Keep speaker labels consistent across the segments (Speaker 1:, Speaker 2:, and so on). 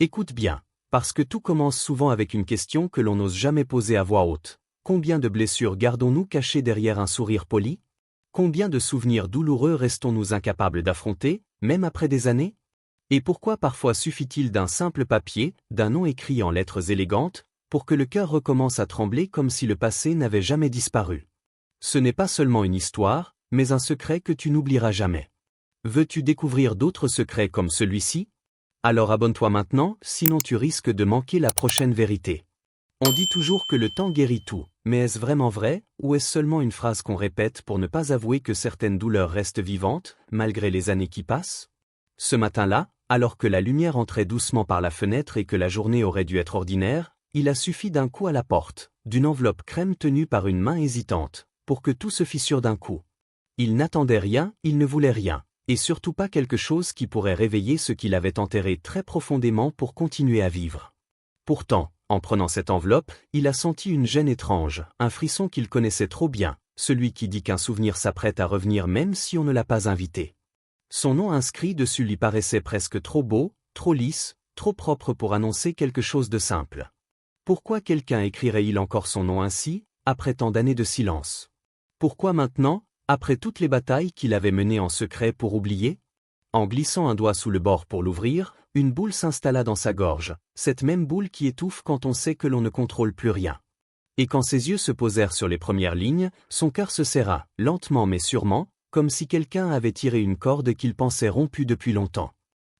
Speaker 1: Écoute bien, parce que tout commence souvent avec une question que l'on n'ose jamais poser à voix haute. Combien de blessures gardons-nous cachées derrière un sourire poli? Combien de souvenirs douloureux restons-nous incapables d'affronter, même après des années? Et pourquoi parfois suffit-il d'un simple papier, d'un nom écrit en lettres élégantes, pour que le cœur recommence à trembler comme si le passé n'avait jamais disparu? Ce n'est pas seulement une histoire, mais un secret que tu n'oublieras jamais. Veux-tu découvrir d'autres secrets comme celui-ci? Alors abonne-toi maintenant, sinon tu risques de manquer la prochaine vérité. On dit toujours que le temps guérit tout, mais est-ce vraiment vrai, ou est-ce seulement une phrase qu'on répète pour ne pas avouer que certaines douleurs restent vivantes, malgré les années qui passent? Ce matin-là, alors que la lumière entrait doucement par la fenêtre et que la journée aurait dû être ordinaire, il a suffi d'un coup à la porte, d'une enveloppe crème tenue par une main hésitante, pour que tout se fissure d'un coup. Il n'attendait rien, il ne voulait rien, et surtout pas quelque chose qui pourrait réveiller ce qu'il avait enterré très profondément pour continuer à vivre. Pourtant, en prenant cette enveloppe, il a senti une gêne étrange, un frisson qu'il connaissait trop bien, celui qui dit qu'un souvenir s'apprête à revenir même si on ne l'a pas invité. Son nom inscrit dessus lui paraissait presque trop beau, trop lisse, trop propre pour annoncer quelque chose de simple. Pourquoi quelqu'un écrirait-il encore son nom ainsi, après tant d'années de silence? Pourquoi maintenant, après toutes les batailles qu'il avait menées en secret pour oublier? En glissant un doigt sous le bord pour l'ouvrir, une boule s'installa dans sa gorge, cette même boule qui étouffe quand on sait que l'on ne contrôle plus rien. Et quand ses yeux se posèrent sur les premières lignes, son cœur se serra, lentement mais sûrement, comme si quelqu'un avait tiré une corde qu'il pensait rompue depuis longtemps.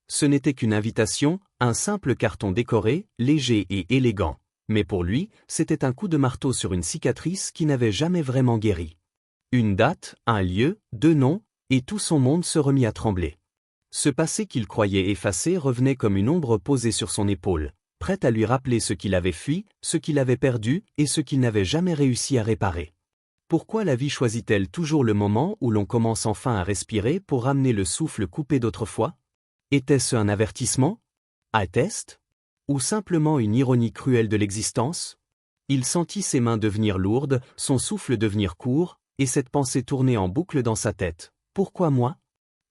Speaker 1: Ce n'était qu'une invitation, un simple carton décoré, léger et élégant, mais pour lui, c'était un coup de marteau sur une cicatrice qui n'avait jamais vraiment guéri. Une date, un lieu, 2 noms, et tout son monde se remit à trembler. Ce passé qu'il croyait effacé revenait comme une ombre posée sur son épaule, prête à lui rappeler ce qu'il avait fui, ce qu'il avait perdu et ce qu'il n'avait jamais réussi à réparer. Pourquoi la vie choisit-elle toujours le moment où l'on commence enfin à respirer pour ramener le souffle coupé d'autrefois? Était-ce un avertissement? Un test? Ou simplement une ironie cruelle de l'existence? Il sentit ses mains devenir lourdes, son souffle devenir court, et cette pensée tourner en boucle dans sa tête. Pourquoi moi?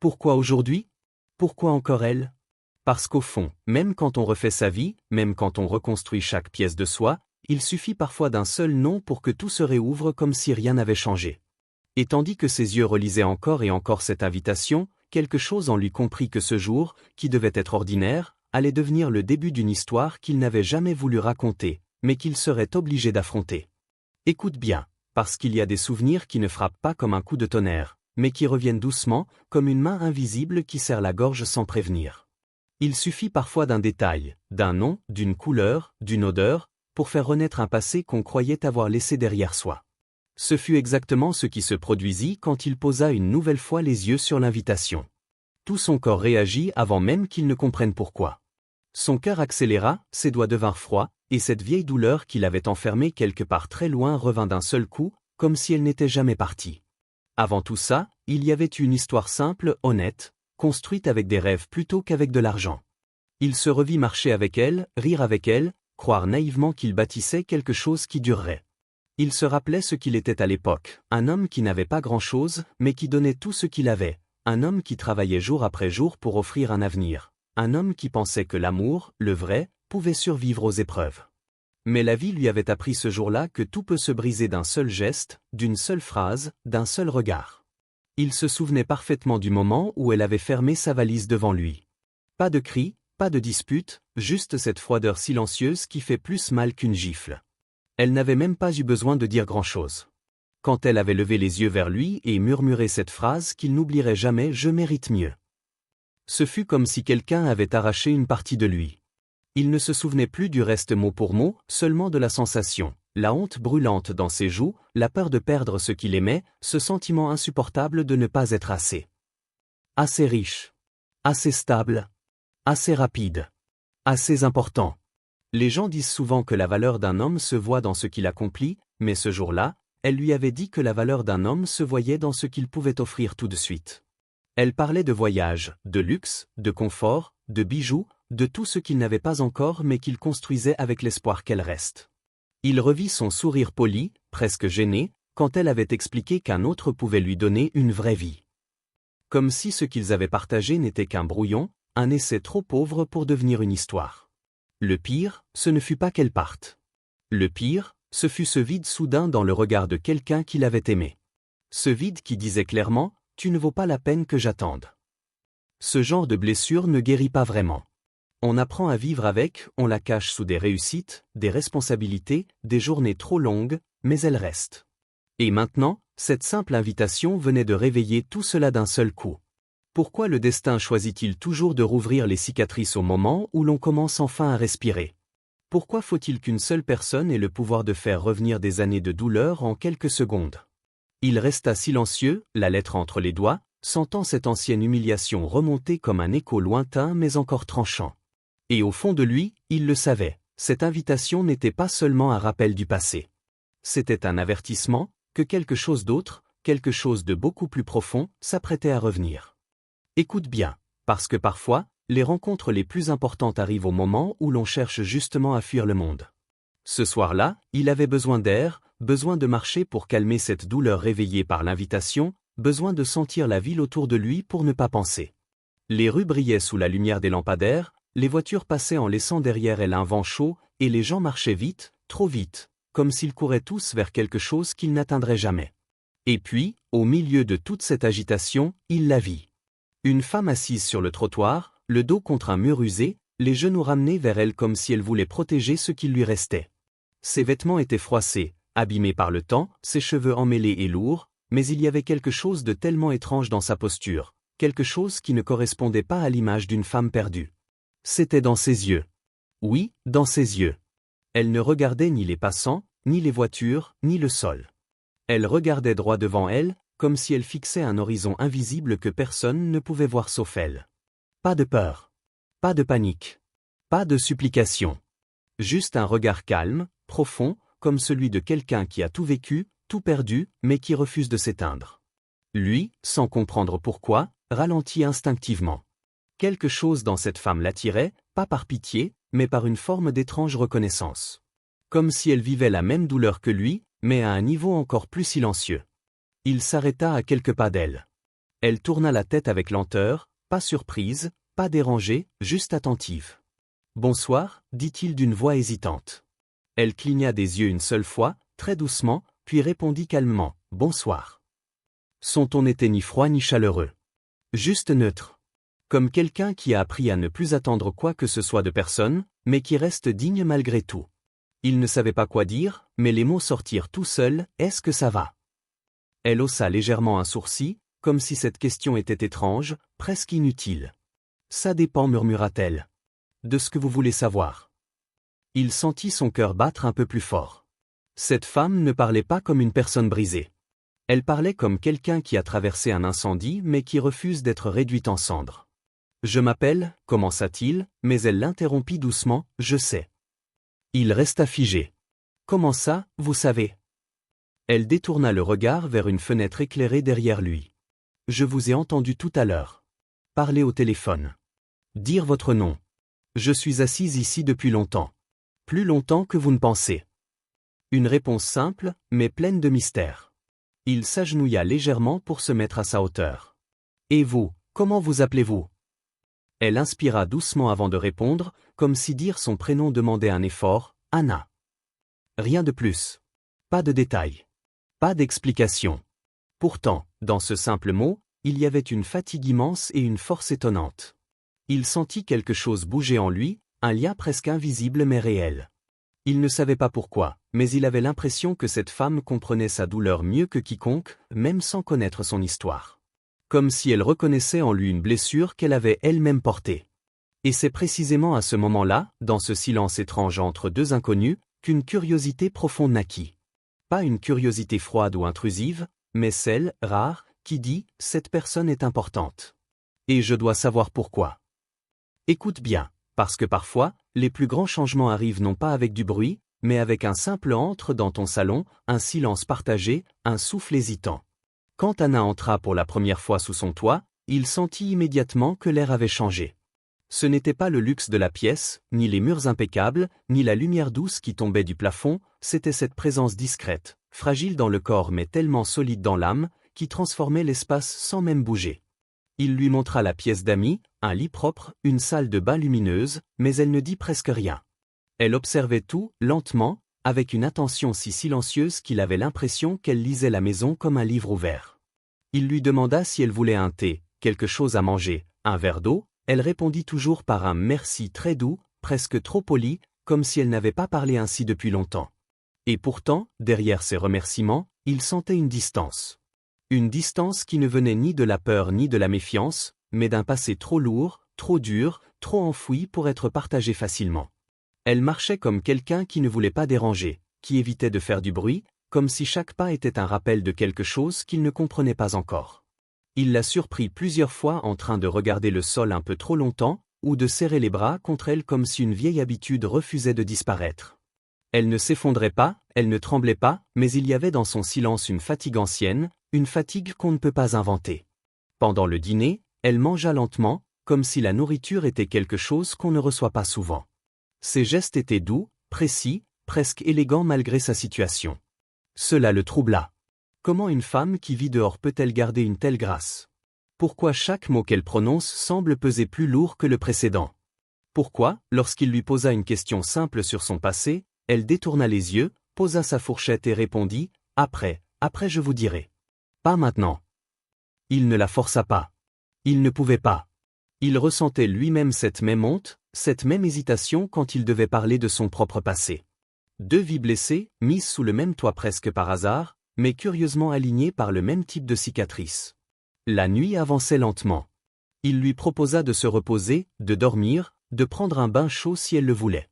Speaker 1: Pourquoi aujourd'hui? Pourquoi encore elle? Parce qu'au fond, même quand on refait sa vie, même quand on reconstruit chaque pièce de soi, il suffit parfois d'un seul nom pour que tout se réouvre comme si rien n'avait changé. Et tandis que ses yeux relisaient encore et encore cette invitation, quelque chose en lui comprit que ce jour, qui devait être ordinaire, allait devenir le début d'une histoire qu'il n'avait jamais voulu raconter, mais qu'il serait obligé d'affronter. Écoute bien, parce qu'il y a des souvenirs qui ne frappent pas comme un coup de tonnerre, mais qui reviennent doucement, comme une main invisible qui serre la gorge sans prévenir. Il suffit parfois d'un détail, d'un nom, d'une couleur, d'une odeur, pour faire renaître un passé qu'on croyait avoir laissé derrière soi. Ce fut exactement ce qui se produisit quand il posa une nouvelle fois les yeux sur l'invitation. Tout son corps réagit avant même qu'il ne comprenne pourquoi. Son cœur accéléra, ses doigts devinrent froids, et cette vieille douleur qu'il avait enfermée quelque part très loin revint d'un seul coup, comme si elle n'était jamais partie. Avant tout ça, il y avait une histoire simple, honnête, construite avec des rêves plutôt qu'avec de l'argent. Il se revit marcher avec elle, rire avec elle, croire naïvement qu'il bâtissait quelque chose qui durerait. Il se rappelait ce qu'il était à l'époque, un homme qui n'avait pas grand-chose, mais qui donnait tout ce qu'il avait, un homme qui travaillait jour après jour pour offrir un avenir, un homme qui pensait que l'amour, le vrai, pouvait survivre aux épreuves. Mais la vie lui avait appris ce jour-là que tout peut se briser d'un seul geste, d'une seule phrase, d'un seul regard. Il se souvenait parfaitement du moment où elle avait fermé sa valise devant lui. Pas de cris, pas de dispute, juste cette froideur silencieuse qui fait plus mal qu'une gifle. Elle n'avait même pas eu besoin de dire grand-chose. Quand elle avait levé les yeux vers lui et murmuré cette phrase qu'il n'oublierait jamais « Je mérite mieux ». Ce fut comme si quelqu'un avait arraché une partie de lui. Il ne se souvenait plus du reste mot pour mot, seulement de la sensation, la honte brûlante dans ses joues, la peur de perdre ce qu'il aimait, ce sentiment insupportable de ne pas être assez. Assez riche. Assez stable. Assez rapide. Assez important. Les gens disent souvent que la valeur d'un homme se voit dans ce qu'il accomplit, mais ce jour-là, elle lui avait dit que la valeur d'un homme se voyait dans ce qu'il pouvait offrir tout de suite. Elle parlait de voyage, de luxe, de confort, de bijoux, de tout ce qu'il n'avait pas encore mais qu'il construisait avec l'espoir qu'elle reste. Il revit son sourire poli, presque gêné, quand elle avait expliqué qu'un autre pouvait lui donner une vraie vie. Comme si ce qu'ils avaient partagé n'était qu'un brouillon, un essai trop pauvre pour devenir une histoire. Le pire, ce ne fut pas qu'elle parte. Le pire, ce fut ce vide soudain dans le regard de quelqu'un qui l'avait aimé. Ce vide qui disait clairement « Tu ne vaux pas la peine que j'attende ». Ce genre de blessure ne guérit pas vraiment. On apprend à vivre avec, on la cache sous des réussites, des responsabilités, des journées trop longues, mais elle reste. Et maintenant, cette simple invitation venait de réveiller tout cela d'un seul coup. Pourquoi le destin choisit-il toujours de rouvrir les cicatrices au moment où l'on commence enfin à respirer? Pourquoi faut-il qu'une seule personne ait le pouvoir de faire revenir des années de douleur en quelques secondes? Il resta silencieux, la lettre entre les doigts, sentant cette ancienne humiliation remonter comme un écho lointain mais encore tranchant. Et au fond de lui, il le savait, cette invitation n'était pas seulement un rappel du passé. C'était un avertissement, que quelque chose d'autre, quelque chose de beaucoup plus profond, s'apprêtait à revenir. Écoute bien, parce que parfois, les rencontres les plus importantes arrivent au moment où l'on cherche justement à fuir le monde. Ce soir-là, il avait besoin d'air, besoin de marcher pour calmer cette douleur réveillée par l'invitation, besoin de sentir la ville autour de lui pour ne pas penser. Les rues brillaient sous la lumière des lampadaires, les voitures passaient en laissant derrière elles un vent chaud, et les gens marchaient vite, trop vite, comme s'ils couraient tous vers quelque chose qu'ils n'atteindraient jamais. Et puis, au milieu de toute cette agitation, il la vit. Une femme assise sur le trottoir, le dos contre un mur usé, les genoux ramenés vers elle comme si elle voulait protéger ce qui lui restait. Ses vêtements étaient froissés, abîmés par le temps, ses cheveux emmêlés et lourds, mais il y avait quelque chose de tellement étrange dans sa posture, quelque chose qui ne correspondait pas à l'image d'une femme perdue. C'était dans ses yeux. Oui, dans ses yeux. Elle ne regardait ni les passants, ni les voitures, ni le sol. Elle regardait droit devant elle, comme si elle fixait un horizon invisible que personne ne pouvait voir sauf elle. Pas de peur. Pas de panique. Pas de supplication. Juste un regard calme, profond, comme celui de quelqu'un qui a tout vécu, tout perdu, mais qui refuse de s'éteindre. Lui, sans comprendre pourquoi, ralentit instinctivement. Quelque chose dans cette femme l'attirait, pas par pitié, mais par une forme d'étrange reconnaissance. Comme si elle vivait la même douleur que lui, mais à un niveau encore plus silencieux. Il s'arrêta à quelques pas d'elle. Elle tourna la tête avec lenteur, pas surprise, pas dérangée, juste attentive. « Bonsoir », dit-il d'une voix hésitante. Elle cligna des yeux une seule fois, très doucement, puis répondit calmement « Bonsoir ». Son ton n'était ni froid ni chaleureux. Juste neutre. Comme quelqu'un qui a appris à ne plus attendre quoi que ce soit de personne, mais qui reste digne malgré tout. Il ne savait pas quoi dire, mais les mots sortirent tout seuls « Est-ce que ça va ?» Elle haussa légèrement un sourcil, comme si cette question était étrange, presque inutile. « Ça dépend, murmura-t-elle. De ce que vous voulez savoir. » Il sentit son cœur battre un peu plus fort. Cette femme ne parlait pas comme une personne brisée. Elle parlait comme quelqu'un qui a traversé un incendie mais qui refuse d'être réduite en cendres. « Je m'appelle », commença-t-il, mais elle l'interrompit doucement, « Je sais. » Il resta figé. « Comment ça, vous savez ?» Elle détourna le regard vers une fenêtre éclairée derrière lui. « Je vous ai entendu tout à l'heure. Parler au téléphone. Dire votre nom. Je suis assise ici depuis longtemps. Plus longtemps que vous ne pensez. » Une réponse simple, mais pleine de mystère. Il s'agenouilla légèrement pour se mettre à sa hauteur. « Et vous, comment vous appelez-vous » Elle inspira doucement avant de répondre, comme si dire son prénom demandait un effort, « Anna. » Rien de plus. Pas de détails. Pas d'explication. Pourtant, dans ce simple mot, il y avait une fatigue immense et une force étonnante. Il sentit quelque chose bouger en lui, un lien presque invisible mais réel. Il ne savait pas pourquoi, mais il avait l'impression que cette femme comprenait sa douleur mieux que quiconque, même sans connaître son histoire. Comme si elle reconnaissait en lui une blessure qu'elle avait elle-même portée. Et c'est précisément à ce moment-là, dans ce silence étrange entre deux inconnus, qu'une curiosité profonde naquit. Pas une curiosité froide ou intrusive, mais celle, rare, qui dit « cette personne est importante. Et je dois savoir pourquoi. » Écoute bien, parce que parfois, les plus grands changements arrivent non pas avec du bruit, mais avec un simple entre dans ton salon, un silence partagé, un souffle hésitant. Quand Anna entra pour la première fois sous son toit, il sentit immédiatement que l'air avait changé. Ce n'était pas le luxe de la pièce, ni les murs impeccables, ni la lumière douce qui tombait du plafond, c'était cette présence discrète, fragile dans le corps mais tellement solide dans l'âme, qui transformait l'espace sans même bouger. Il lui montra la pièce d'amis, un lit propre, une salle de bain lumineuse, mais elle ne dit presque rien. Elle observait tout, lentement, avec une attention si silencieuse qu'il avait l'impression qu'elle lisait la maison comme un livre ouvert. Il lui demanda si elle voulait un thé, quelque chose à manger, un verre d'eau. Elle répondit toujours par un merci très doux, presque trop poli, comme si elle n'avait pas parlé ainsi depuis longtemps. Et pourtant, derrière ces remerciements, il sentait une distance. Une distance qui ne venait ni de la peur ni de la méfiance, mais d'un passé trop lourd, trop dur, trop enfoui pour être partagé facilement. Elle marchait comme quelqu'un qui ne voulait pas déranger, qui évitait de faire du bruit, comme si chaque pas était un rappel de quelque chose qu'il ne comprenait pas encore. Il l'a surpris plusieurs fois en train de regarder le sol un peu trop longtemps, ou de serrer les bras contre elle comme si une vieille habitude refusait de disparaître. Elle ne s'effondrait pas, elle ne tremblait pas, mais il y avait dans son silence une fatigue ancienne, une fatigue qu'on ne peut pas inventer. Pendant le dîner, elle mangea lentement, comme si la nourriture était quelque chose qu'on ne reçoit pas souvent. Ses gestes étaient doux, précis, presque élégants malgré sa situation. Cela le troubla. Comment une femme qui vit dehors peut-elle garder une telle grâce? Pourquoi chaque mot qu'elle prononce semble peser plus lourd que le précédent? Pourquoi, lorsqu'il lui posa une question simple sur son passé, elle détourna les yeux, posa sa fourchette et répondit « Après je vous dirai. Pas maintenant. » Il ne la força pas. Il ne pouvait pas. Il ressentait lui-même cette même honte, cette même hésitation quand il devait parler de son propre passé. Deux vies blessées, mises sous le même toit presque par hasard, mais curieusement alignées par le même type de cicatrice. La nuit avançait lentement. Il lui proposa de se reposer, de dormir, de prendre un bain chaud si elle le voulait.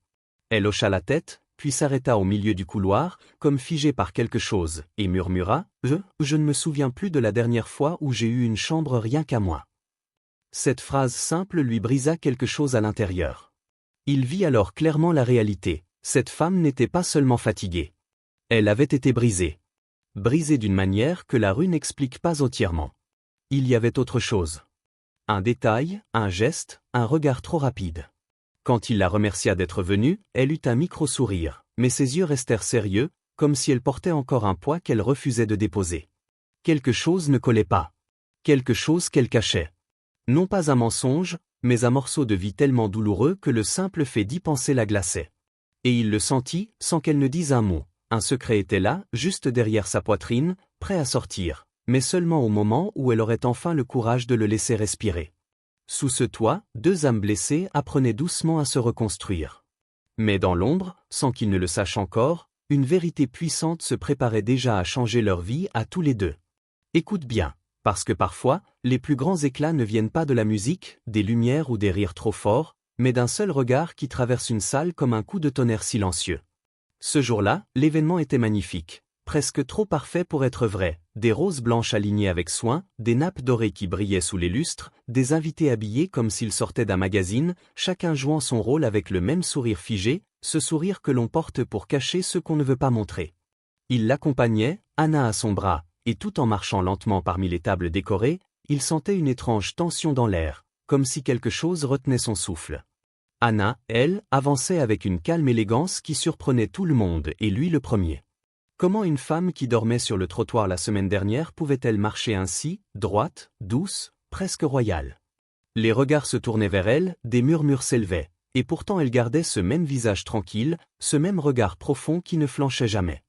Speaker 1: Elle hocha la tête, puis s'arrêta au milieu du couloir, comme figée par quelque chose, et murmura « Je ne me souviens plus de la dernière fois où j'ai eu une chambre rien qu'à moi. » Cette phrase simple lui brisa quelque chose à l'intérieur. Il vit alors clairement la réalité. Cette femme n'était pas seulement fatiguée. Elle avait été brisée. Brisée d'une manière que la rue n'explique pas entièrement. Il y avait autre chose. Un détail, un geste, un regard trop rapide. Quand il la remercia d'être venue, elle eut un micro-sourire, mais ses yeux restèrent sérieux, comme si elle portait encore un poids qu'elle refusait de déposer. Quelque chose ne collait pas. Quelque chose qu'elle cachait. Non pas un mensonge, mais un morceau de vie tellement douloureux que le simple fait d'y penser la glaçait. Et il le sentit, sans qu'elle ne dise un mot. Un secret était là, juste derrière sa poitrine, prêt à sortir, mais seulement au moment où elle aurait enfin le courage de le laisser respirer. Sous ce toit, deux âmes blessées apprenaient doucement à se reconstruire. Mais dans l'ombre, sans qu'ils ne le sachent encore, une vérité puissante se préparait déjà à changer leur vie à tous les deux. Écoute bien, parce que parfois, les plus grands éclats ne viennent pas de la musique, des lumières ou des rires trop forts, mais d'un seul regard qui traverse une salle comme un coup de tonnerre silencieux. Ce jour-là, l'événement était magnifique, presque trop parfait pour être vrai, des roses blanches alignées avec soin, des nappes dorées qui brillaient sous les lustres, des invités habillés comme s'ils sortaient d'un magazine, chacun jouant son rôle avec le même sourire figé, ce sourire que l'on porte pour cacher ce qu'on ne veut pas montrer. Il l'accompagnait, Anna à son bras, et tout en marchant lentement parmi les tables décorées, il sentait une étrange tension dans l'air, comme si quelque chose retenait son souffle. Anna, elle, avançait avec une calme élégance qui surprenait tout le monde et lui le premier. Comment une femme qui dormait sur le trottoir la semaine dernière pouvait-elle marcher ainsi, droite, douce, presque royale? Les regards se tournaient vers elle, des murmures s'élevaient, et pourtant elle gardait ce même visage tranquille, ce même regard profond qui ne flanchait jamais.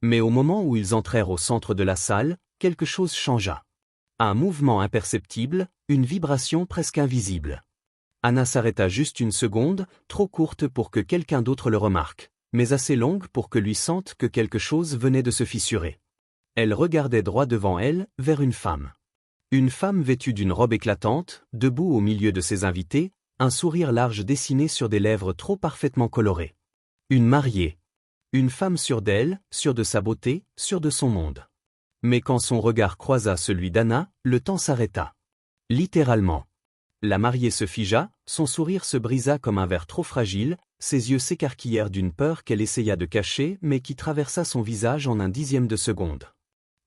Speaker 1: Mais au moment où ils entrèrent au centre de la salle, quelque chose changea. Un mouvement imperceptible, une vibration presque invisible. Anna s'arrêta juste une seconde, trop courte pour que quelqu'un d'autre le remarque, mais assez longue pour que lui sente que quelque chose venait de se fissurer. Elle regardait droit devant elle, vers une femme. Une femme vêtue d'une robe éclatante, debout au milieu de ses invités, un sourire large dessiné sur des lèvres trop parfaitement colorées. Une mariée. Une femme sûre d'elle, sûre de sa beauté, sûre de son monde. Mais quand son regard croisa celui d'Anna, le temps s'arrêta. Littéralement. La mariée se figea, son sourire se brisa comme un verre trop fragile, ses yeux s'écarquillèrent d'une peur qu'elle essaya de cacher mais qui traversa son visage en un dixième de seconde.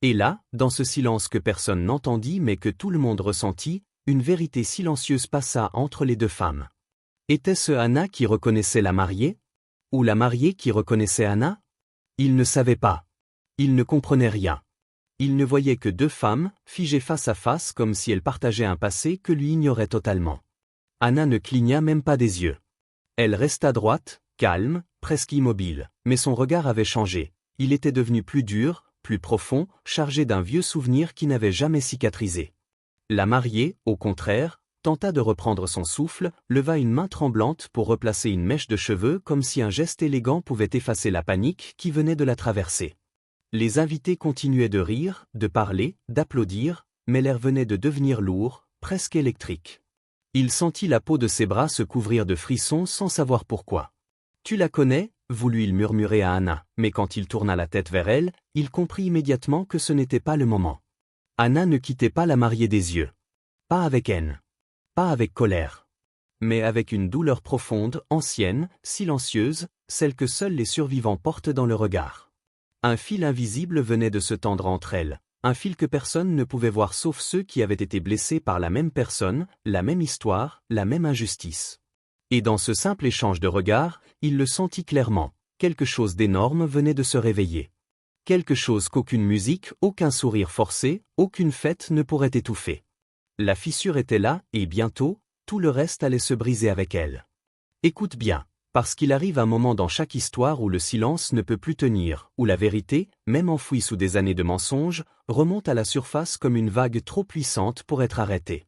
Speaker 1: Et là, dans ce silence que personne n'entendit mais que tout le monde ressentit, une vérité silencieuse passa entre les deux femmes. Était-ce Anna qui reconnaissait la mariée? Ou la mariée qui reconnaissait Anna? Il ne savait pas. Il ne comprenait rien. Il ne voyait que deux femmes, figées face à face comme si elles partageaient un passé que lui ignorait totalement. Anna ne cligna même pas des yeux. Elle resta droite, calme, presque immobile, mais son regard avait changé. Il était devenu plus dur, plus profond, chargé d'un vieux souvenir qui n'avait jamais cicatrisé. La mariée, au contraire, tenta de reprendre son souffle, leva une main tremblante pour replacer une mèche de cheveux comme si un geste élégant pouvait effacer la panique qui venait de la traverser. Les invités continuaient de rire, de parler, d'applaudir, mais l'air venait de devenir lourd, presque électrique. Il sentit la peau de ses bras se couvrir de frissons sans savoir pourquoi. « Tu la connais » voulut-il murmurer à Anna, mais quand il tourna la tête vers elle, il comprit immédiatement que ce n'était pas le moment. Anna ne quittait pas la mariée des yeux. Pas avec haine. Pas avec colère. Mais avec une douleur profonde, ancienne, silencieuse, celle que seuls les survivants portent dans le regard. Un fil invisible venait de se tendre entre elles, un fil que personne ne pouvait voir sauf ceux qui avaient été blessés par la même personne, la même histoire, la même injustice. Et dans ce simple échange de regards, il le sentit clairement, quelque chose d'énorme venait de se réveiller. Quelque chose qu'aucune musique, aucun sourire forcé, aucune fête ne pourrait étouffer. La fissure était là, et bientôt, tout le reste allait se briser avec elle. Écoute bien, parce qu'il arrive un moment dans chaque histoire où le silence ne peut plus tenir, où la vérité, même enfouie sous des années de mensonges, remonte à la surface comme une vague trop puissante pour être arrêtée.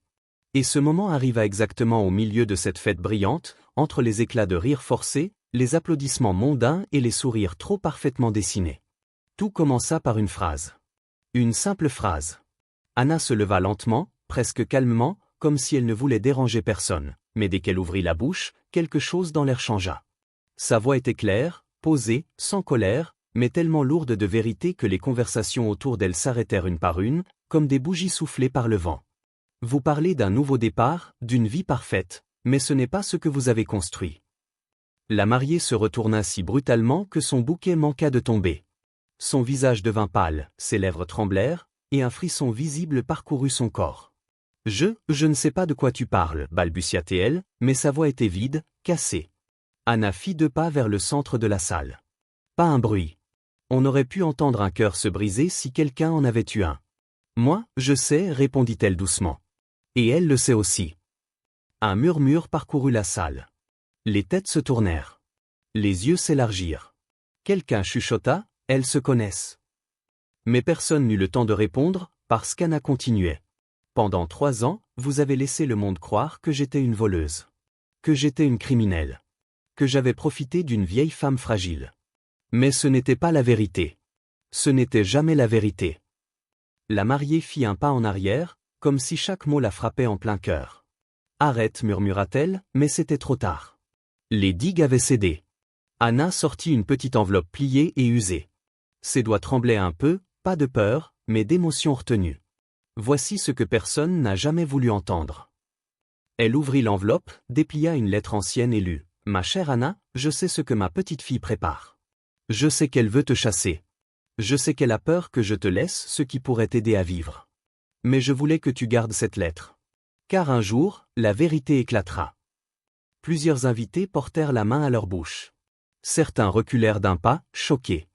Speaker 1: Et ce moment arriva exactement au milieu de cette fête brillante, entre les éclats de rire forcés, les applaudissements mondains et les sourires trop parfaitement dessinés. Tout commença par une phrase. Une simple phrase. Anna se leva lentement, presque calmement, comme si elle ne voulait déranger personne, mais dès qu'elle ouvrit la bouche, quelque chose dans l'air changea. Sa voix était claire, posée, sans colère, mais tellement lourde de vérité que les conversations autour d'elle s'arrêtèrent une par une, comme des bougies soufflées par le vent. Vous parlez d'un nouveau départ, d'une vie parfaite, mais ce n'est pas ce que vous avez construit. La mariée se retourna si brutalement que son bouquet manqua de tomber. Son visage devint pâle, ses lèvres tremblèrent, et un frisson visible parcourut son corps. Je ne sais pas de quoi tu parles, balbutia-t-elle, mais sa voix était vide, cassée. Anna fit 2 pas vers le centre de la salle. Pas un bruit. On aurait pu entendre un cœur se briser si quelqu'un en avait eu un. Moi, je sais, répondit-elle doucement. Et elle le sait aussi. Un murmure parcourut la salle. Les têtes se tournèrent. Les yeux s'élargirent. Quelqu'un chuchota, elles se connaissent. Mais personne n'eut le temps de répondre, parce qu'Anna continuait. Pendant 3 ans, vous avez laissé le monde croire que j'étais une voleuse. Que j'étais une criminelle. Que j'avais profité d'une vieille femme fragile. Mais ce n'était pas la vérité. Ce n'était jamais la vérité. La mariée fit un pas en arrière, comme si chaque mot la frappait en plein cœur. Arrête, murmura-t-elle, mais c'était trop tard. Les digues avaient cédé. Anna sortit une petite enveloppe pliée et usée. Ses doigts tremblaient un peu, pas de peur, mais d'émotion retenue. Voici ce que personne n'a jamais voulu entendre. Elle ouvrit l'enveloppe, déplia une lettre ancienne et lut. « Ma chère Anna, je sais ce que ma petite fille prépare. Je sais qu'elle veut te chasser. Je sais qu'elle a peur que je te laisse ce qui pourrait t'aider à vivre. Mais je voulais que tu gardes cette lettre. Car un jour, la vérité éclatera. » Plusieurs invités portèrent la main à leur bouche. Certains reculèrent d'un pas, choqués.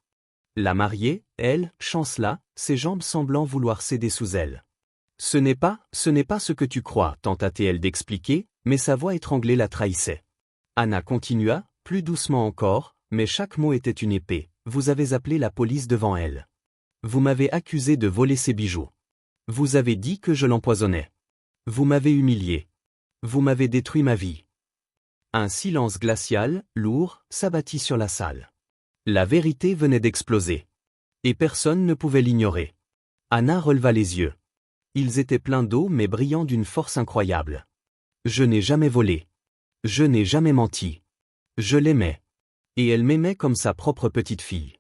Speaker 1: La mariée, elle, chancela, ses jambes semblant vouloir céder sous elle. Ce n'est pas ce que tu crois, tenta-t-elle d'expliquer, mais sa voix étranglée la trahissait. Anna continua, plus doucement encore, mais chaque mot était une épée. Vous avez appelé la police devant elle. Vous m'avez accusé de voler ses bijoux. Vous avez dit que je l'empoisonnais. Vous m'avez humilié. Vous m'avez détruit ma vie. Un silence glacial, lourd, s'abattit sur la salle. La vérité venait d'exploser. Et personne ne pouvait l'ignorer. Anna releva les yeux. Ils étaient pleins d'eau mais brillants d'une force incroyable. Je n'ai jamais volé. Je n'ai jamais menti. Je l'aimais. Et elle m'aimait comme sa propre petite fille.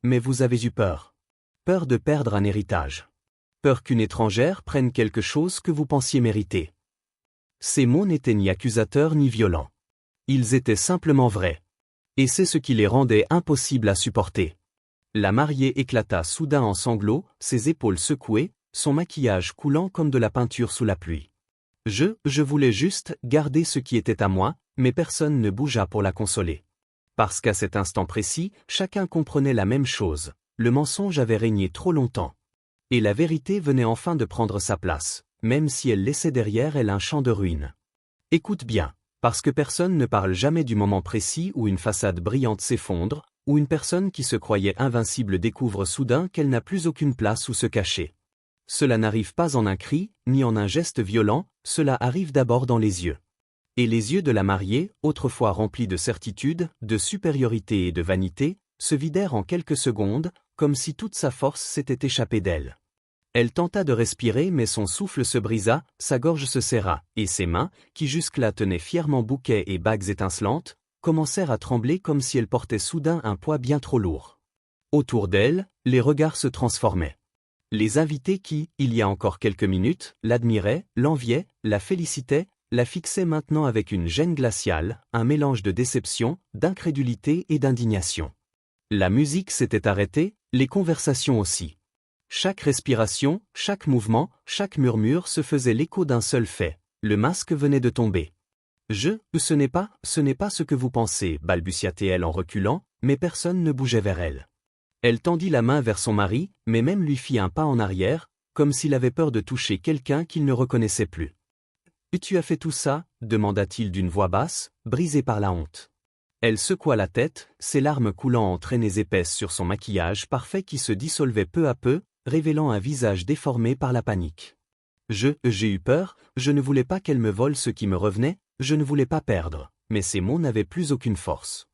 Speaker 1: Mais vous avez eu peur. Peur de perdre un héritage. Peur qu'une étrangère prenne quelque chose que vous pensiez mériter. Ces mots n'étaient ni accusateurs ni violents. Ils étaient simplement vrais. Et c'est ce qui les rendait impossibles à supporter. La mariée éclata soudain en sanglots, ses épaules secouées, son maquillage coulant comme de la peinture sous la pluie. Je voulais juste garder ce qui était à moi, mais personne ne bougea pour la consoler. Parce qu'à cet instant précis, chacun comprenait la même chose. Le mensonge avait régné trop longtemps. Et la vérité venait enfin de prendre sa place, même si elle laissait derrière elle un champ de ruines. Écoute bien. Parce que personne ne parle jamais du moment précis où une façade brillante s'effondre, où une personne qui se croyait invincible découvre soudain qu'elle n'a plus aucune place où se cacher. Cela n'arrive pas en un cri, ni en un geste violent, cela arrive d'abord dans les yeux. Et les yeux de la mariée, autrefois remplis de certitude, de supériorité et de vanité, se vidèrent en quelques secondes, comme si toute sa force s'était échappée d'elle. Elle tenta de respirer mais son souffle se brisa, sa gorge se serra, et ses mains, qui jusque-là tenaient fièrement bouquets et bagues étincelantes, commencèrent à trembler comme si elles portaient soudain un poids bien trop lourd. Autour d'elle, les regards se transformaient. Les invités qui, il y a encore quelques minutes, l'admiraient, l'enviaient, la félicitaient, la fixaient maintenant avec une gêne glaciale, un mélange de déception, d'incrédulité et d'indignation. La musique s'était arrêtée, les conversations aussi. Chaque respiration, chaque mouvement, chaque murmure se faisait l'écho d'un seul fait. Le masque venait de tomber. Ce n'est pas ce que vous pensez, balbutia-t-elle en reculant, mais personne ne bougeait vers elle. Elle tendit la main vers son mari, mais même lui fit un pas en arrière, comme s'il avait peur de toucher quelqu'un qu'il ne reconnaissait plus. « Tu as fait tout ça » demanda-t-il d'une voix basse, brisée par la honte. Elle secoua la tête, ses larmes coulant en traînées épaisses sur son maquillage parfait qui se dissolvait peu à peu, révélant un visage déformé par la panique. J'ai eu peur, je ne voulais pas qu'elle me vole ce qui me revenait, je ne voulais pas perdre, mais ces mots n'avaient plus aucune force.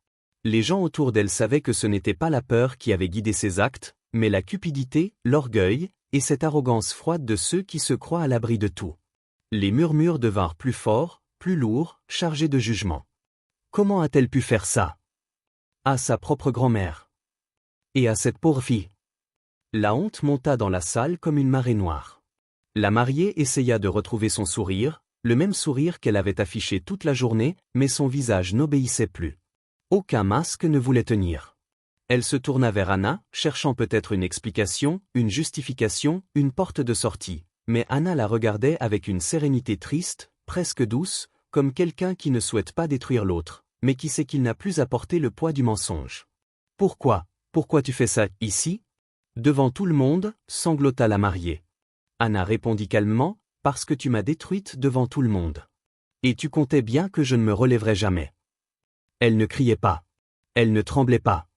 Speaker 1: Les gens autour d'elle savaient que ce n'était pas la peur qui avait guidé ses actes, mais la cupidité, l'orgueil, et cette arrogance froide de ceux qui se croient à l'abri de tout. Les murmures devinrent plus forts, plus lourds, chargés de jugement. Comment a-t-elle pu faire ça? À sa propre grand-mère. Et à cette pauvre fille. La honte monta dans la salle comme une marée noire. La mariée essaya de retrouver son sourire, le même sourire qu'elle avait affiché toute la journée, mais son visage n'obéissait plus. Aucun masque ne voulait tenir. Elle se tourna vers Anna, cherchant peut-être une explication, une justification, une porte de sortie, mais Anna la regardait avec une sérénité triste, presque douce, comme quelqu'un qui ne souhaite pas détruire l'autre, mais qui sait qu'il n'a plus à porter le poids du mensonge. « Pourquoi tu fais ça, ici ?» Devant tout le monde, sanglota la mariée. Anna répondit calmement, « Parce que tu m'as détruite devant tout le monde. Et tu comptais bien que je ne me relèverais jamais. » Elle ne criait pas. Elle ne tremblait pas.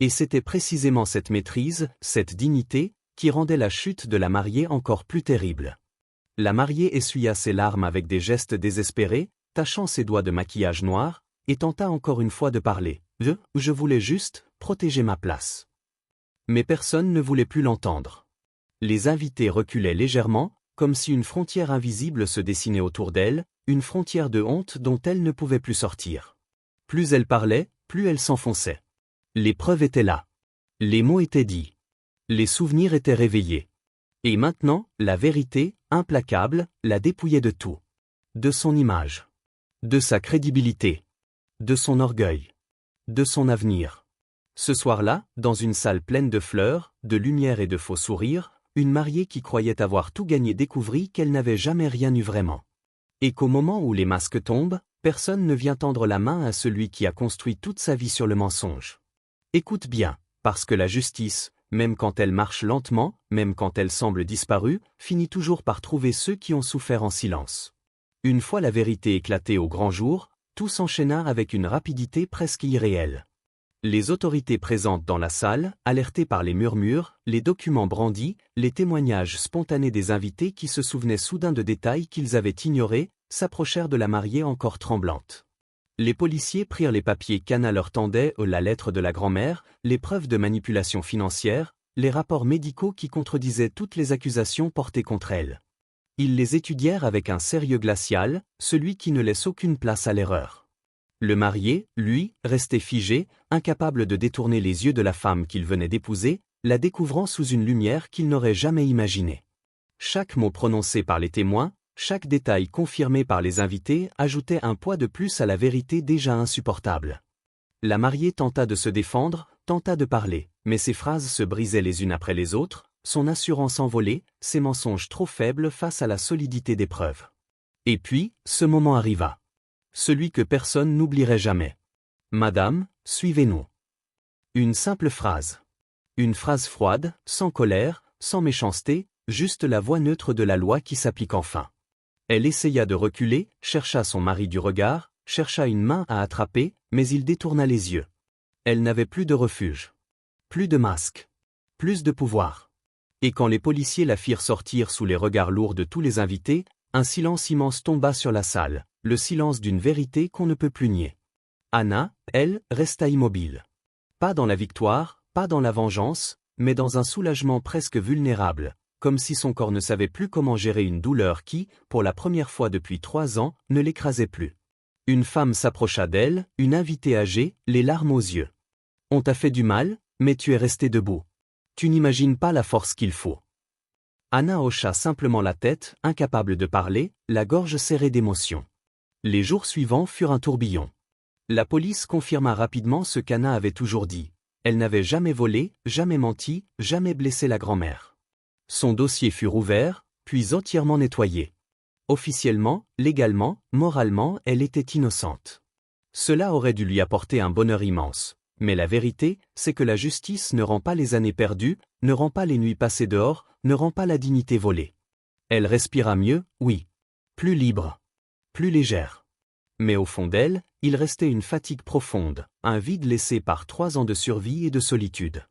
Speaker 1: Et c'était précisément cette maîtrise, cette dignité, qui rendait la chute de la mariée encore plus terrible. La mariée essuya ses larmes avec des gestes désespérés, tachant ses doigts de maquillage noir, et tenta encore une fois de parler. Je voulais juste protéger ma place. Mais personne ne voulait plus l'entendre. Les invités reculaient légèrement, comme si une frontière invisible se dessinait autour d'elle, une frontière de honte dont elle ne pouvait plus sortir. Plus elle parlait, plus elle s'enfonçait. Les preuves étaient là. Les mots étaient dits. Les souvenirs étaient réveillés. Et maintenant, la vérité, implacable, la dépouillait de tout. De son image. De sa crédibilité. De son orgueil. De son avenir. Ce soir-là, dans une salle pleine de fleurs, de lumière et de faux sourires, une mariée qui croyait avoir tout gagné découvrit qu'elle n'avait jamais rien eu vraiment. Et qu'au moment où les masques tombent, personne ne vient tendre la main à celui qui a construit toute sa vie sur le mensonge. Écoute bien, parce que la justice, même quand elle marche lentement, même quand elle semble disparue, finit toujours par trouver ceux qui ont souffert en silence. Une fois la vérité éclatée au grand jour, tout s'enchaîna avec une rapidité presque irréelle. Les autorités présentes dans la salle, alertées par les murmures, les documents brandis, les témoignages spontanés des invités qui se souvenaient soudain de détails qu'ils avaient ignorés, s'approchèrent de la mariée encore tremblante. Les policiers prirent les papiers qu'Anna leur tendait, la lettre de la grand-mère, les preuves de manipulation financière, les rapports médicaux qui contredisaient toutes les accusations portées contre elle. Ils les étudièrent avec un sérieux glacial, celui qui ne laisse aucune place à l'erreur. Le marié, lui, restait figé, incapable de détourner les yeux de la femme qu'il venait d'épouser, la découvrant sous une lumière qu'il n'aurait jamais imaginée. Chaque mot prononcé par les témoins, chaque détail confirmé par les invités ajoutait un poids de plus à la vérité déjà insupportable. La mariée tenta de se défendre, tenta de parler, mais ses phrases se brisaient les unes après les autres, son assurance envolée, ses mensonges trop faibles face à la solidité des preuves. Et puis, ce moment arriva. Celui que personne n'oublierait jamais. « Madame, suivez-nous. » Une simple phrase. Une phrase froide, sans colère, sans méchanceté, juste la voix neutre de la loi qui s'applique enfin. Elle essaya de reculer, chercha son mari du regard, chercha une main à attraper, mais il détourna les yeux. Elle n'avait plus de refuge. Plus de masque. Plus de pouvoir. Et quand les policiers la firent sortir sous les regards lourds de tous les invités, un silence immense tomba sur la salle, le silence d'une vérité qu'on ne peut plus nier. Anna, elle, resta immobile. Pas dans la victoire, pas dans la vengeance, mais dans un soulagement presque vulnérable, comme si son corps ne savait plus comment gérer une douleur qui, pour la première fois depuis 3 ans, ne l'écrasait plus. Une femme s'approcha d'elle, une invitée âgée, les larmes aux yeux. « On t'a fait du mal, mais tu es restée debout. Tu n'imagines pas la force qu'il faut. » Anna hocha simplement la tête, incapable de parler, la gorge serrée d'émotion. Les jours suivants furent un tourbillon. La police confirma rapidement ce qu'Anna avait toujours dit. Elle n'avait jamais volé, jamais menti, jamais blessé la grand-mère. Son dossier fut rouvert, puis entièrement nettoyé. Officiellement, légalement, moralement, elle était innocente. Cela aurait dû lui apporter un bonheur immense. Mais la vérité, c'est que la justice ne rend pas les années perdues, ne rend pas les nuits passées dehors, ne rend pas la dignité volée. Elle respira mieux, oui. Plus libre. Plus légère. Mais au fond d'elle, il restait une fatigue profonde, un vide laissé par 3 ans de survie et de solitude.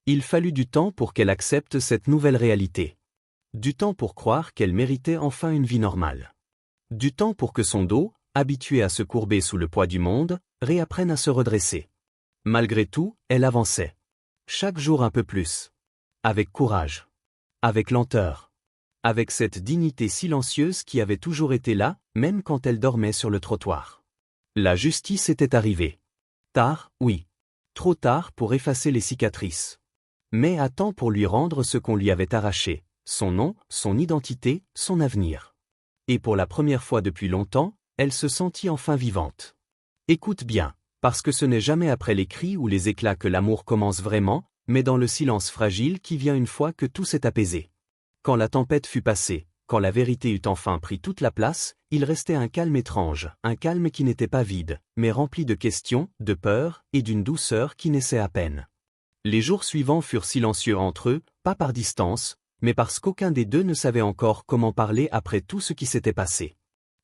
Speaker 1: Il fallut du temps pour qu'elle accepte cette nouvelle réalité. Du temps pour croire qu'elle méritait enfin une vie normale. Du temps pour que son dos, habitué à se courber sous le poids du monde, réapprenne à se redresser. Malgré tout, elle avançait. Chaque jour un peu plus. Avec courage. Avec lenteur. Avec cette dignité silencieuse qui avait toujours été là, même quand elle dormait sur le trottoir. La justice était arrivée. Tard, oui. Trop tard pour effacer les cicatrices. Mais à temps pour lui rendre ce qu'on lui avait arraché, son nom, son identité, son avenir. Et pour la première fois depuis longtemps, elle se sentit enfin vivante. Écoute bien. Parce que ce n'est jamais après les cris ou les éclats que l'amour commence vraiment, mais dans le silence fragile qui vient une fois que tout s'est apaisé. Quand la tempête fut passée, quand la vérité eut enfin pris toute la place, il restait un calme étrange, un calme qui n'était pas vide, mais rempli de questions, de peur, et d'une douceur qui naissait à peine. Les jours suivants furent silencieux entre eux, pas par distance, mais parce qu'aucun des deux ne savait encore comment parler après tout ce qui s'était passé.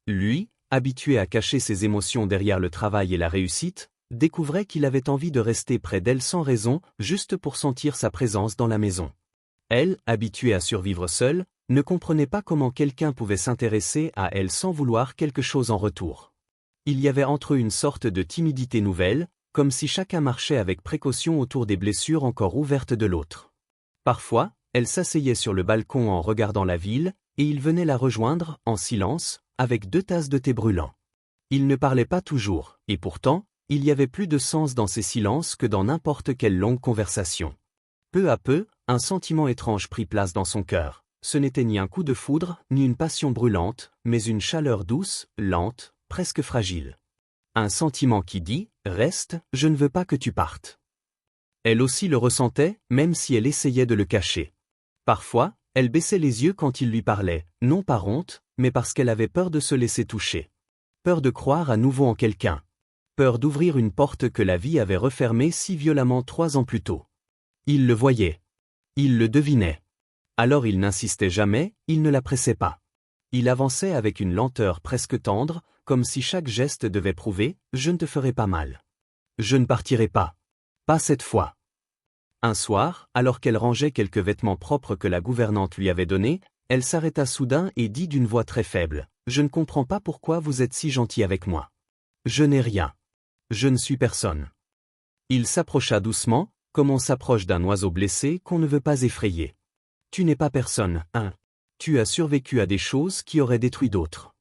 Speaker 1: Lui, habitué à cacher ses émotions derrière le travail et la réussite, découvrait qu'il avait envie de rester près d'elle sans raison, juste pour sentir sa présence dans la maison. Elle, habituée à survivre seule, ne comprenait pas comment quelqu'un pouvait s'intéresser à elle sans vouloir quelque chose en retour. Il y avait entre eux une sorte de timidité nouvelle, comme si chacun marchait avec précaution autour des blessures encore ouvertes de l'autre. Parfois, elle s'asseyait sur le balcon en regardant la ville, et il venait la rejoindre, en silence, avec 2 tasses de thé brûlant. Il ne parlait pas toujours, et pourtant, il y avait plus de sens dans ces silences que dans n'importe quelle longue conversation. Peu à peu, un sentiment étrange prit place dans son cœur. Ce n'était ni un coup de foudre, ni une passion brûlante, mais une chaleur douce, lente, presque fragile. Un sentiment qui dit « Reste, je ne veux pas que tu partes ». Elle aussi le ressentait, même si elle essayait de le cacher. Parfois, elle baissait les yeux quand il lui parlait, non par honte, mais parce qu'elle avait peur de se laisser toucher. Peur de croire à nouveau en quelqu'un. Peur d'ouvrir une porte que la vie avait refermée si violemment 3 ans plus tôt. Il le voyait. Il le devinait. Alors il n'insistait jamais, il ne la pressait pas. Il avançait avec une lenteur presque tendre, comme si chaque geste devait prouver « je ne te ferai pas mal. Je ne partirai pas. Pas cette fois. » Un soir, alors qu'elle rangeait quelques vêtements propres que la gouvernante lui avait donnés, elle s'arrêta soudain et dit d'une voix très faible « Je ne comprends pas pourquoi vous êtes si gentil avec moi. Je n'ai rien. Je ne suis personne. » Il s'approcha doucement, comme on s'approche d'un oiseau blessé qu'on ne veut pas effrayer. « Tu n'es pas personne, hein. Tu as survécu à des choses qui auraient détruit d'autres.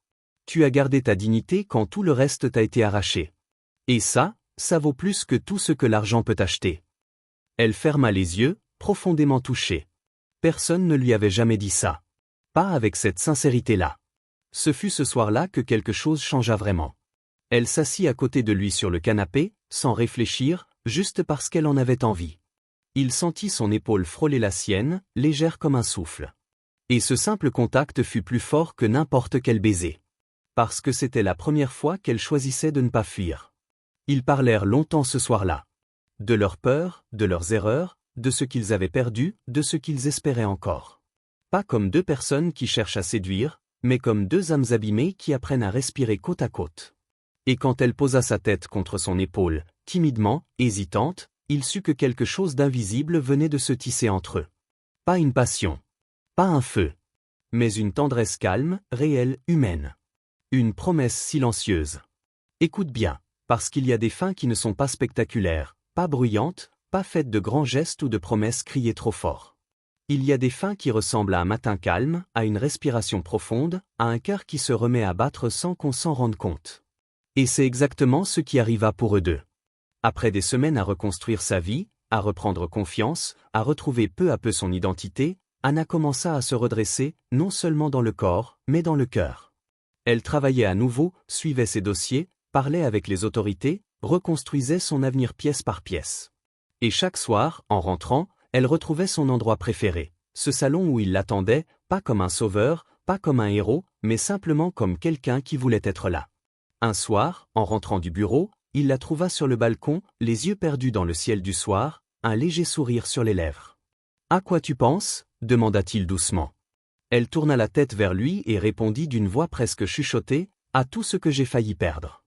Speaker 1: Tu as gardé ta dignité quand tout le reste t'a été arraché. Et ça vaut plus que tout ce que l'argent peut acheter. » Elle ferma les yeux, profondément touchée. Personne ne lui avait jamais dit ça. Pas avec cette sincérité-là. Ce fut ce soir-là que quelque chose changea vraiment. Elle s'assit à côté de lui sur le canapé, sans réfléchir, juste parce qu'elle en avait envie. Il sentit son épaule frôler la sienne, légère comme un souffle. Et ce simple contact fut plus fort que n'importe quel baiser. Parce que c'était la première fois qu'elle choisissait de ne pas fuir. Ils parlèrent longtemps ce soir-là. De leurs peurs, de leurs erreurs, de ce qu'ils avaient perdu, de ce qu'ils espéraient encore. Pas comme 2 personnes qui cherchent à séduire, mais comme 2 âmes abîmées qui apprennent à respirer côte à côte. Et quand elle posa sa tête contre son épaule, timidement, hésitante, il sut que quelque chose d'invisible venait de se tisser entre eux. Pas une passion. Pas un feu. Mais une tendresse calme, réelle, humaine. Une promesse silencieuse. Écoute bien, parce qu'il y a des fins qui ne sont pas spectaculaires, pas bruyantes, pas faites de grands gestes ou de promesses criées trop fort. Il y a des fins qui ressemblent à un matin calme, à une respiration profonde, à un cœur qui se remet à battre sans qu'on s'en rende compte. Et c'est exactement ce qui arriva pour eux deux. Après des semaines à reconstruire sa vie, à reprendre confiance, à retrouver peu à peu son identité, Anna commença à se redresser, non seulement dans le corps, mais dans le cœur. Elle travaillait à nouveau, suivait ses dossiers, parlait avec les autorités, reconstruisait son avenir pièce par pièce. Et chaque soir, en rentrant, elle retrouvait son endroit préféré, ce salon où il l'attendait, pas comme un sauveur, pas comme un héros, mais simplement comme quelqu'un qui voulait être là. Un soir, en rentrant du bureau, il la trouva sur le balcon, les yeux perdus dans le ciel du soir, un léger sourire sur les lèvres. « À quoi tu penses » demanda-t-il doucement. Elle tourna la tête vers lui et répondit d'une voix presque chuchotée, « À tout ce que j'ai failli perdre. »